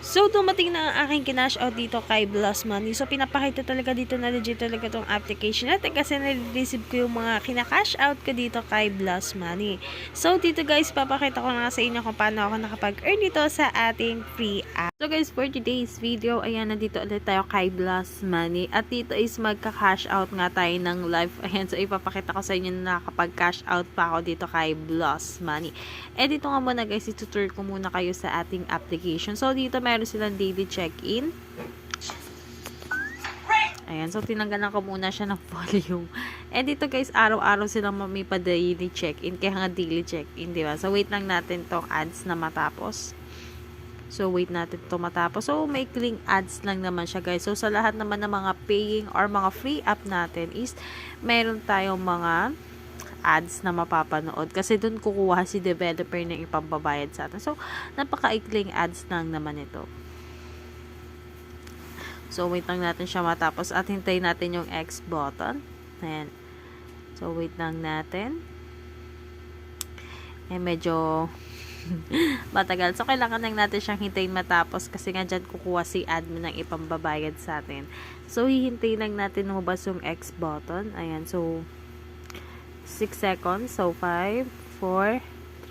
So, dumating na ang aking kinash out dito kay Blast Money. So, pinapakita talaga dito na legit talaga tong application natin kasi nare-receive ko yung mga kinakash out ko dito kay Blast Money. So, dito guys, papakita ko na sa inyo kung paano ako nakapag-earn dito sa ating free app. So, guys, for today's video, ayan, nandito ulit tayo kay Blast Money. At dito is magka-cash out nga tayo ng live. Ayan, so ipapakita ko sa inyo na nakapag-cash out pa ako dito kay Blast Money. Eh, dito nga muna guys, itutur ko muna kayo sa ating application. So, dito meron silang daily check-in. Ayan, so tinanggalan ko muna siya ng volume. And dito guys, araw-araw silang mamipa daily check-in, kaya nga daily check-in, diba? So, wait lang natin tong ads na matapos. So, wait natin to matapos. So, may cling ads lang naman siya guys. So, sa lahat naman ng mga paying or mga free app natin is, meron tayong mga ads na mapapanood. Kasi dun kukuha si developer ng ipambabayad sa atin. So, napaka-ikling ads lang naman ito. So, wait lang natin siya matapos at hintayin natin yung X button. Ayan. So, wait lang natin. Eh, medyo matagal. So, kailangan lang natin siyang hintayin matapos kasi nga dyan kukuha si admin ng ipambabayad sa atin. So, hihintayin lang natin lumabas yung X button. Ayan. So, 6 seconds. So, 5, 4,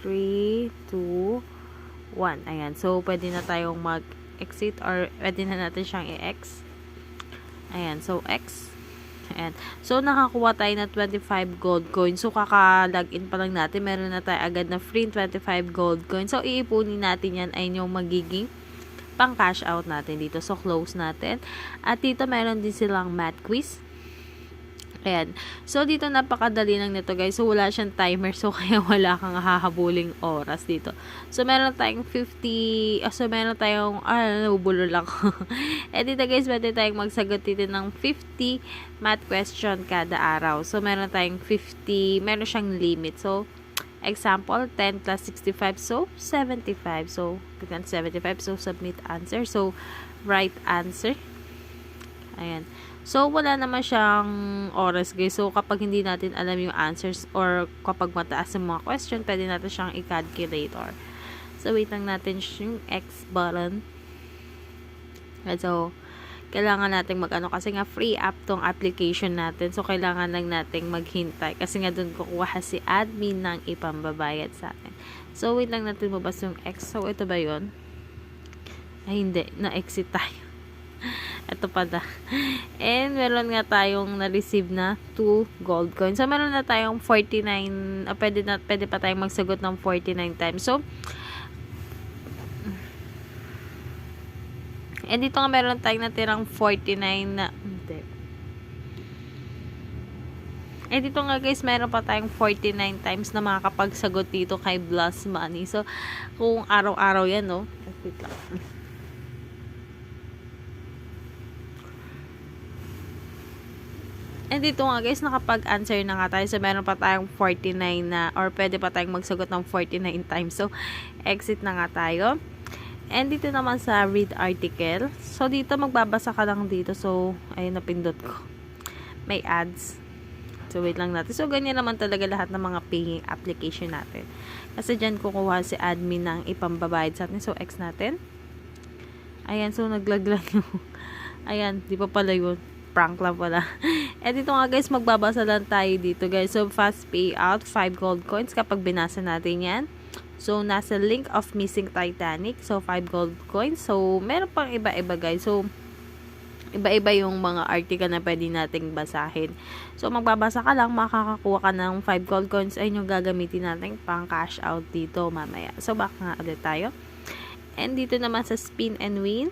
3, 2, 1. Ayan. So, pwede na tayong mag-exit or pwede na natin siyang i-X. Ayan. So, X. Ayan. So, nakakuha tayo na 25 gold coins. So, kaka-login pa lang natin. Meron na tayo agad na free 25 gold coins. So, iipunin natin yan ay yung magiging pang cash out natin dito. So, close natin. At dito, meron din silang math quiz. Ayan. So, dito napakadali lang nito guys. So, wala siyang timer. So, kaya wala kang hahabuling oras dito. So, meron tayong 50. So, meron tayong, nabubulol lang ko. Eh, dito guys, pwede tayong magsagot dito ng 50 math question kada araw. So, meron tayong 50. Meron siyang limit. So, example, 10 plus 65. So, 75. So, click on 75. So, submit answer. So, right answer. Ayan. So, wala naman siyang oras guys. So, kapag hindi natin alam yung answers or kapag mataas yung mga question, pwede natin siyang i-calculator. So, wait lang natin yung X button. And so, kailangan natin mag-ano kasi nga free app tong application natin. So, kailangan lang nating maghintay kasi nga dun kukuha si admin ng ipambabayad sa atin. So, wait lang natin mabas yung X. So, ito ba yun? Ay, hindi. Na-exit tayo. Ito pala. And meron nga tayong na-receive na 2 gold coins. So, meron na tayong 49, pwede pa tayong magsagot ng 49 times. So, and dito nga meron tayong natirang 49 na, hindi. Eh, dito nga guys, meron pa tayong 49 times na makakapagsagot dito kay Blast Money. So, kung araw-araw yan, no? Wait lang. And dito nga guys, nakapag-answer na nga tayo. So, meron pa tayong 49 na, or pwede pa tayong magsagot ng 49 times. So, exit na nga tayo. And dito naman sa read article. So, dito magbabasa ka lang dito. So, ayun, napindot ko. May ads. So, wait lang natin. So, ganyan naman talaga lahat ng mga paying application natin. Kasi dyan kukuha si admin ng ipambabayad sa atin. So, X natin. Ayan, so naglaglag yung ayan, di pa pala yun. Prank lang pala. Eh, dito nga guys, magbabasa lang tayo dito guys. So, fast payout, 5 gold coins kapag binasa natin yan. So, nasa link of missing Titanic. So, 5 gold coins. So, meron pang iba-iba guys. So, iba-iba yung mga article na pwede nating basahin. So, magbabasa ka lang, makakakuha ka ng 5 gold coins. Ayun yung gagamitin natin pang cash out dito mamaya. So, back nga ulit tayo. And dito naman sa spin and win.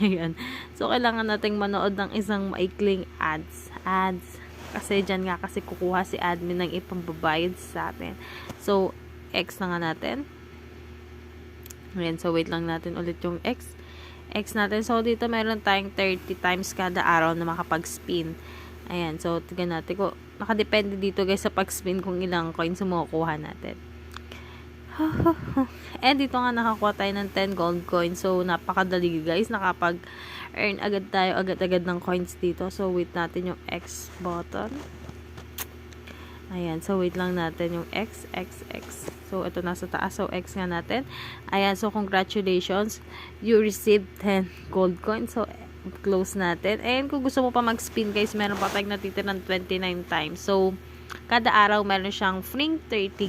Ayan. So, kailangan nating manood ng isang maikling ads. Kasi dyan nga kasi kukuha si admin ng ipambabayad sa atin. So, X na nga natin. Ayan. So, wait lang natin ulit yung X. X natin. So, dito meron tayong 30 times kada araw na makapag-spin. Ayan. So, tignan natin ko. Nakadepende dito guys sa pag-spin kung ilang coins makukuha natin. And dito nga nakakuha tayo ng 10 gold coins. So, napakadali guys. Nakapag-earn agad tayo agad-agad ng coins dito. So, wait natin yung X button. Ayan, so wait lang natin yung X, X, X. So, ito nasa taas. So, X nga natin. Ayan, so congratulations. You received 10 gold coins. So, close natin. And kung gusto mo pa mag-spin guys, meron pa tayong natitirang 29 times. So, kada araw meron siyang free 30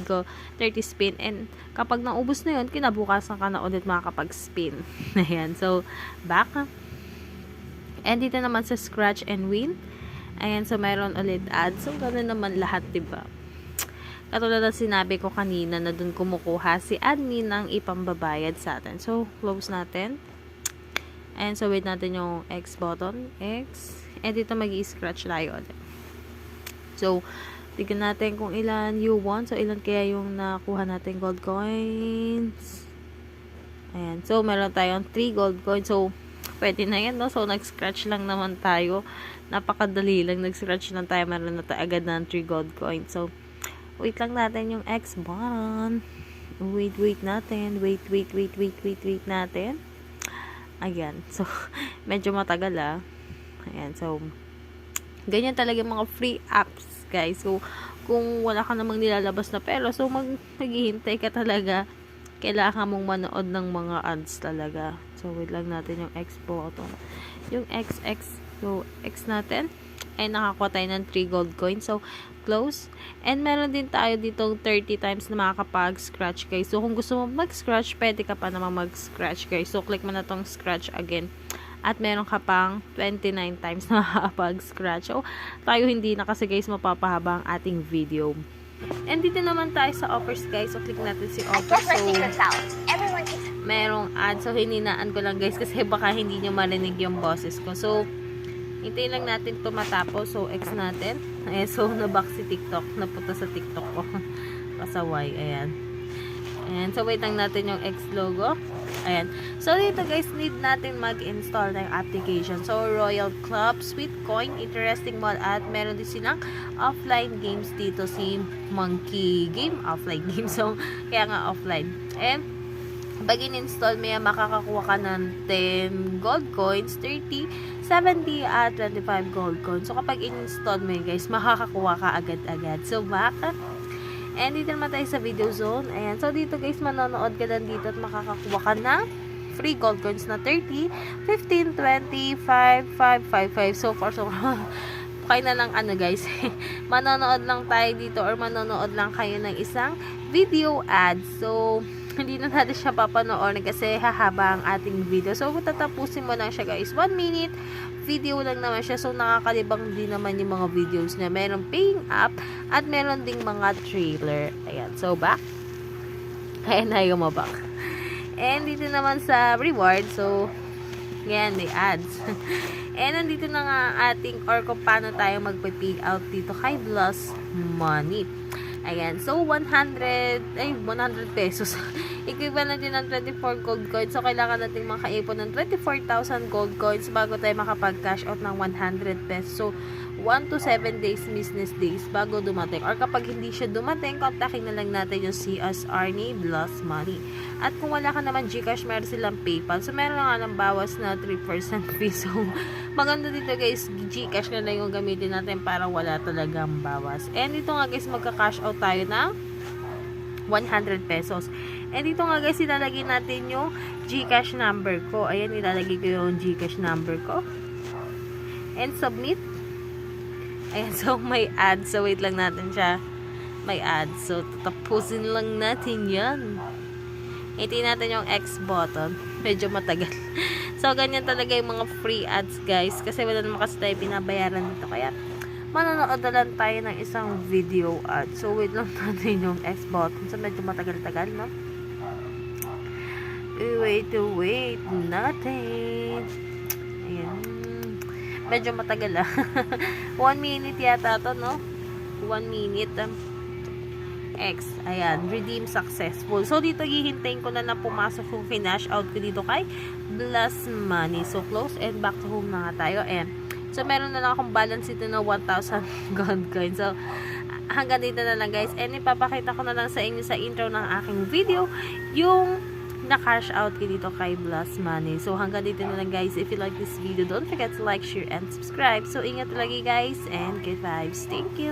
spin. And kapag naubos na yun, kinabukasan ka na ulit makakapag-spin. Ayan, so, back. And dito naman sa scratch and win. Ayan, so mayroon ulit ads. So, ganoon naman lahat, diba? Katulad na sinabi ko kanina na dun kumukuha si admin ng ipambabayad sa atin. So, close natin. And so, wait natin yung X button. X. And dito mag-i-scratch tayo ulit. So, tignan natin kung ilan you want. So, ilan kaya yung nakuha natin gold coins. Ayan. So, meron tayong 3 gold coins. So, pwede na yan, no? So, nag-scratch lang naman tayo. Napakadali lang. Nag-scratch lang tayo. Meron na tayo agad ng 3 gold coins. So, wait lang natin yung X button. Wait natin. Wait natin. Ayan. So, medyo matagal, ah. Ayan. So, ganyan talaga mga free apps, guys. So, kung wala ka namang nilalabas na pera, so, maghihintay ka talaga. Kailangan mong manood ng mga ads talaga. So, wait lang natin yung X button. Yung XX. So, X natin. And nakakuha tayo ng 3 gold coins. So, close. And meron din tayo ditong 30 times na makakapag-scratch, guys. So, kung gusto mo mag-scratch, pwede ka pa naman mag-scratch, guys. So, click mo na tong scratch again. At meron ka pang 29 times na makakapag-scratch. So, tayo hindi na kasi, guys, mapapahaba ang ating video. And dito naman tayo sa offers, guys. So, click natin si offers. So, merong ad. So, hininaan ko lang, guys, kasi baka hindi nyo marinig yung boses ko. So, hintayin lang natin ito matapos. So, X natin. Ayan, so, naback si TikTok. Napunta sa TikTok ko. Pasaway. Ayan. Ayan. So, wait lang natin yung X logo. Ayan. So, dito guys, need natin mag-install ng application. So, Royal Club, Sweet Coin, Interesting Mall, at meron din silang offline games dito. Si Monkey Game, offline game. So, kaya nga offline. And, pag in-install mo yan, makakakuha ka ng 10 gold coins, 30, 70, at 25 gold coins. So, kapag in-install mo yun, guys, makakakuha ka agad-agad. So, back. And dito naman tayo sa video zone. Ayan. So, dito, guys, manonood ka lang dito at makakakuha ka ng free gold coins na 30, 15, 20, 5, 5, 5, 5. So far, so kayo na lang, guys. Manonood lang tayo dito or manonood lang kayo ng isang video ad. So, hindi na natin siya papanoorin kasi hahaba ang ating video. So, tatapusin mo lang siya, guys. 1 minute video lang naman siya. So, nakakalibang din naman yung mga videos niya. Meron paying up at meron ding mga trailer. Ayan. So, back. Ayan na yung back. And dito naman sa reward. So, yan, may ads. And nandito na nga ating or kung paano tayo magpa-pay out dito kay Plus Money. Ayan. So, 100 pesos. Equivalent din ng 24 gold coins. So, kailangan natin makaipon ng 24,000 gold coins bago tayo makapag-cash out ng 100 pesos. So, 1 to 7 days business days bago dumating. Or kapag hindi siya dumating, kontakin na lang natin yung CSR ni Plus Money. At kung wala ka naman Gcash, meron silang PayPal. So, meron nga ng bawas na 3% fee. So, maganda dito guys, Gcash na lang yung gamitin natin para wala talagang bawas. And dito nga guys, magka-cash out tayo ng 100 pesos. And dito nga guys, ilalagay natin yung Gcash number ko. Ayan, ilalagay ko yung Gcash number ko. And submit. Ayan, so may ad. So, wait lang natin siya. May ad. So, tatapusin lang natin yan. Hintayin natin yung X button. Medyo matagal. So, ganyan talaga yung mga free ads, guys. Kasi wala naman kasi tayo binabayaran dito. Kaya, manonood na lang tayo ng isang video ad. So, wait lang natin yung X button. So, medyo matagal-tagal, no? Wait natin. Ayan. Medyo matagal, 1 minute yata to, no? 1 minute. X. Ayan. Redeem successful. So, dito hihintayin ko na pumasok yung finish out ko dito kay Plus Money. So, close and back to home na nga tayo. And, so, meron na lang akong balance dito na 1,000 gold coins. So, hanggang dito na lang, guys. And, ipapakita ko na lang sa inyo sa intro ng aking video yung na-cash out ko dito kay Plus Money. So, hanggang dito na lang, guys. If you like this video, don't forget to like, share, and subscribe. So, ingat lagi, guys. And good vibes. Thank you.